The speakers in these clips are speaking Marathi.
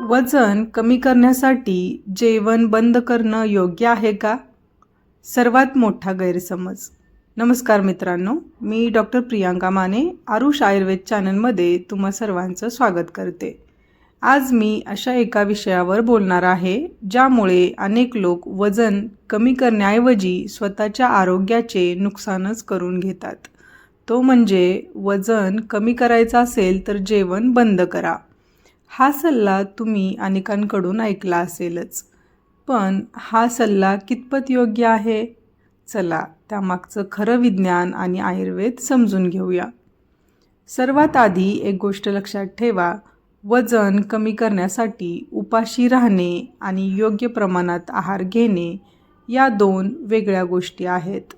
वजन कमी करण्यासाठी जेवण बंद करणं योग्य आहे का? सर्वात मोठा गैरसमज. नमस्कार मित्रांनो, मी डॉक्टर प्रियांका माने आरुष आयुर्वेद चॅनलमध्ये तुम्हा सर्वांचं स्वागत करते. आज मी अशा एका विषयावर बोलणार आहे ज्यामुळे अनेक लोक वजन कमी करण्याऐवजी स्वतःच्या आरोग्याचे नुकसानच करून घेतात. तो म्हणजे वजन कमी करायचं असेल तर जेवण बंद करा. हा सल्ला तुम्ही अनेकांकडून ऐकला असेलच, पण हा सल्ला कितपत योग्य आहे? चला त्यामागचं खरं विज्ञान आणि आयुर्वेद समजून घेऊया. सर्वात आधी एक गोष्ट लक्षात ठेवा, वजन कमी करण्यासाठी उपाशी राहणे आणि योग्य प्रमाणात आहार घेणे या दोन वेगळ्या गोष्टी आहेत.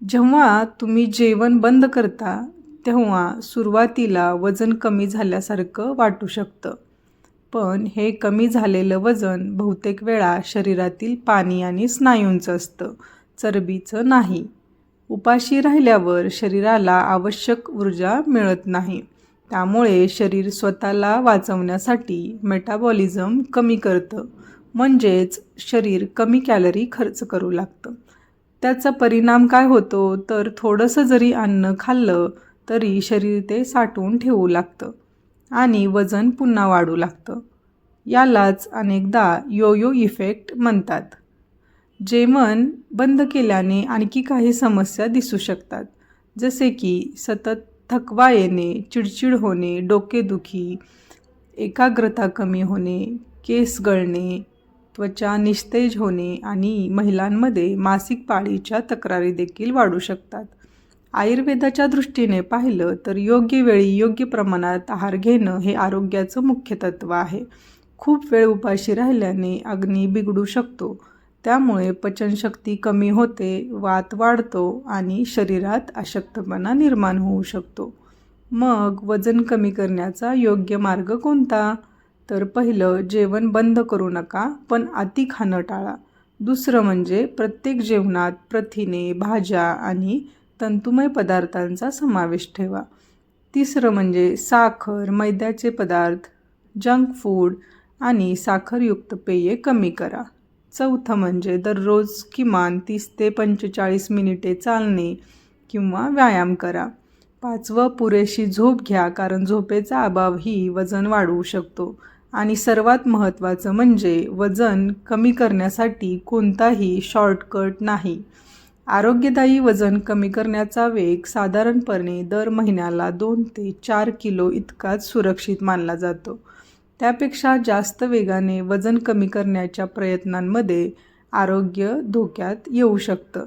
जेव्हा तुम्ही जेवण बंद करता तेव्हा सुरुवातीला वजन कमी झाल्यासारखं वाटू शकतं, पण हे कमी झालेलं वजन बहुतेक वेळा शरीरातील पाणी आणि स्नायूंचं असतं, चरबीचं नाही. उपाशी राहिल्यावर शरीराला आवश्यक ऊर्जा मिळत नाही, त्यामुळे शरीर स्वतःला वाचवण्यासाठी मेटाबॉलिझम कमी करतं, म्हणजेच शरीर कमी कॅलरी खर्च करू लागतं. त्याचा परिणाम काय होतो तर थोडंसं जरी अन्न खाल्लं तरी शरीर ते साठवून ठेवू लागतं आणि वजन पुन्हा वाढू लागतं. यालाच अनेकदा यो-यो इफेक्ट म्हणतात. जेवण बंद केल्याने आणखी काही समस्या दिसू शकतात, जसे की सतत थकवा येणे, चिडचिड होणे, डोकेदुखी, एकाग्रता कमी होणे, केस गळणे, त्वचा निस्तेज होणे आणि महिलांमध्ये मासिक पाळीच्या तक्रारी देखील वाढू शकतात. आयुर्वेदाच्या दृष्टीने पाहिलं तर योग्य वेळी योग्य प्रमाणात आहार घेणं हे आरोग्याचं मुख्य तत्त्व आहे. खूप वेळ उपाशी राहिल्याने अग्नी बिघडू शकतो, त्यामुळे पचनशक्ती कमी होते, वात वाढतो आणि शरीरात अशक्तपणा निर्माण होऊ शकतो. मग वजन कमी करण्याचा योग्य मार्ग कोणता? तर पहिलं, जेवण बंद करू नका, पण अति खाणं टाळा. दुसरं म्हणजे प्रत्येक जेवणात प्रथिने, भाज्या आणि तंतुमय पदार्थांचा समावेश ठेवा. तिसरं म्हणजे साखर, मैद्याचे पदार्थ, जंक फूड आणि साखरयुक्त पेये कमी करा. चौथं म्हणजे दररोज किमान 30 ते 45 मिनिटे चालणे किंवा व्यायाम करा. पाचवं, पुरेशी झोप घ्या, कारण झोपेचा अभावही वजन वाढवू शकतो. आणि सर्वात महत्त्वाचं म्हणजे वजन कमी करण्यासाठी कोणताही शॉर्टकट नाही. आरोग्यदायी वजन कमी करण्याचा वेग साधारणपणे दर महिन्याला 2 ते 4 किलो इतकाच सुरक्षित मानला जातो. त्यापेक्षा जास्त वेगाने वजन कमी करण्याच्या प्रयत्नांमध्ये आरोग्य धोक्यात येऊ शकतं.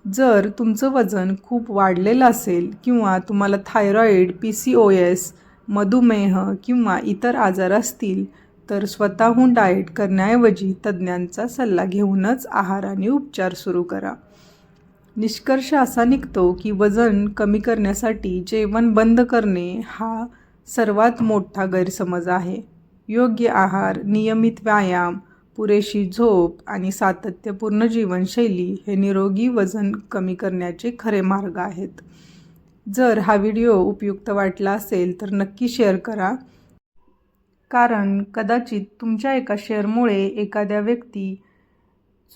जर तुमचं वजन खूप वाढलेलं असेल किंवा तुम्हाला थायरॉईड, PCOS, मधुमेह किंवा इतर आजार असतील तर स्वतःहून डाएट करण्याऐवजी तज्ज्ञांचा सल्ला घेऊनच आहार आणि उपचार सुरू करा. निष्कर्ष असा निघतो की वजन कमी करण्यासाठी जेवण बंद करणे हा सर्वात मोठा गैरसमज आहे. योग्य आहार, नियमित व्यायाम, पुरेशी झोप आणि सातत्यपूर्ण जीवनशैली हे निरोगी वजन कमी करण्याचे खरे मार्ग आहेत. जर हा व्हिडिओ उपयुक्त वाटला असेल तर नक्की शेअर करा, कारण कदाचित तुमच्या एका शेअरमुळे एखाद्या व्यक्ती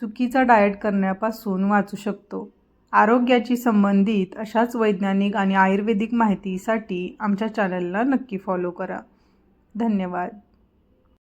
चुकीचा डाएट करण्यापासून वाचू शकतो. आरोग्याशी संबंधित अशाच वैज्ञानिक आणि आयुर्वेदिक माहितीसाठी आमच्या चॅनलला नक्की फॉलो करा. धन्यवाद.